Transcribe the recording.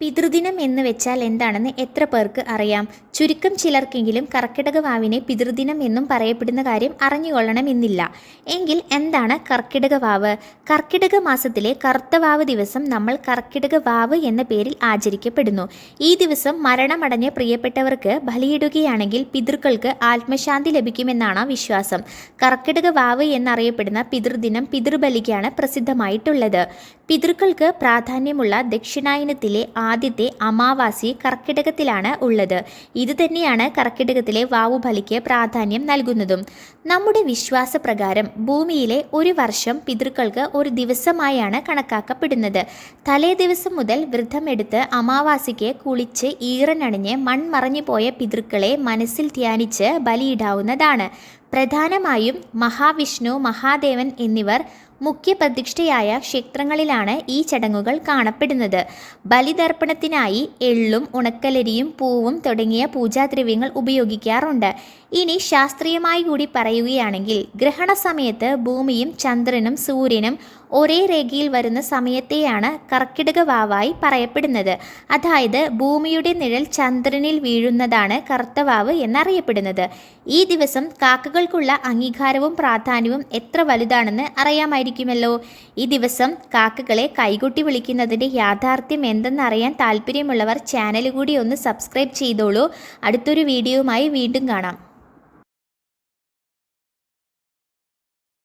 പിതൃദിനം എന്ന് വെച്ചാൽ എന്താണെന്ന് എത്ര പേർക്ക് അറിയാം? ചുരുക്കം ചിലർക്കെങ്കിലും കർക്കിടക വാവിനെ പിതൃദിനം എന്നും പറയപ്പെടുന്ന കാര്യം അറിഞ്ഞുകൊള്ളണമെന്നില്ല. എങ്കിൽ എന്താണ് കർക്കിടക വാവ്? കർക്കിടക മാസത്തിലെ കറുത്തവാവ് ദിവസം നമ്മൾ കർക്കിടക വാവ് എന്ന പേരിൽ ആചരിക്കപ്പെടുന്നു. ഈ ദിവസം മരണമടഞ്ഞ പ്രിയപ്പെട്ടവർക്ക് ബലിയിടുകയാണെങ്കിൽ പിതൃക്കൾക്ക് ആത്മശാന്തി ലഭിക്കുമെന്നാണ് വിശ്വാസം. കർക്കിടക വാവ് എന്നറിയപ്പെടുന്ന പിതൃദിനം പിതൃബലിക്കാണ് പ്രസിദ്ധമായിട്ടുള്ളത്. പിതൃക്കൾക്ക് പ്രാധാന്യമുള്ള ദക്ഷിണായനത്തിലെ ആദ്യത്തെ അമാവാസി കർക്കിടകത്തിലാണ് ഉള്ളത്. ഇത് തന്നെയാണ് കർക്കിടകത്തിലെ വാവുബലിക്ക് പ്രാധാന്യം നൽകുന്നതും. നമ്മുടെ വിശ്വാസപ്രകാരം ഭൂമിയിലെ ഒരു വർഷം പിതൃക്കൾക്ക് ഒരു ദിവസമായാണ് കണക്കാക്കപ്പെടുന്നത്. തലേ ദിവസം മുതൽ വ്രതമെടുത്ത് അമാവാസിക്ക് കുളിച്ച് ഈറനണിഞ്ഞ് മൺമറഞ്ഞു പോയ പിതൃക്കളെ മനസ്സിൽ ധ്യാനിച്ച് ബലിയിടാവുന്നതാണ്. പ്രധാനമായും മഹാവിഷ്ണു, മഹാദേവൻ എന്നിവർ മുഖ്യ പ്രതിഷ്ഠയായ ക്ഷേത്രങ്ങളിലാണ് ഈ ചടങ്ങുകൾ കാണപ്പെടുന്നത്. ബലിതർപ്പണത്തിനായി എള്ളും ഉണക്കലരിയും പൂവും തുടങ്ങിയ പൂജാദ്രവ്യങ്ങൾ ഉപയോഗിക്കാറുണ്ട്. ഇനി ശാസ്ത്രീയമായി കൂടി പറയുകയാണെങ്കിൽ ഗ്രഹണ സമയത്ത് ഭൂമിയും ചന്ദ്രനും സൂര്യനും ഒരേ രേഖയിൽ വരുന്ന സമയത്തെയാണ് കർക്കിടക വാവായി പറയപ്പെടുന്നത്. അതായത് ഭൂമിയുടെ നിഴൽ ചന്ദ്രനിൽ വീഴുന്നതാണ് കറുത്തവാവ് എന്നറിയപ്പെടുന്നത്. ഈ ദിവസം കാക്കകൾക്കുള്ള അംഗീകാരവും പ്രാധാന്യവും എത്ര വലുതാണെന്ന് അറിയാമായിരിക്കുമല്ലോ. ഈ ദിവസം കാക്കകളെ കൈകൊട്ടി വിളിക്കുന്നതിൻ്റെ യാഥാർത്ഥ്യം എന്തെന്നറിയാൻ താല്പര്യമുള്ളവർ ചാനൽ കൂടി ഒന്ന് സബ്സ്ക്രൈബ് ചെയ്തോളൂ. അടുത്തൊരു വീഡിയോയുമായി വീണ്ടും കാണാം.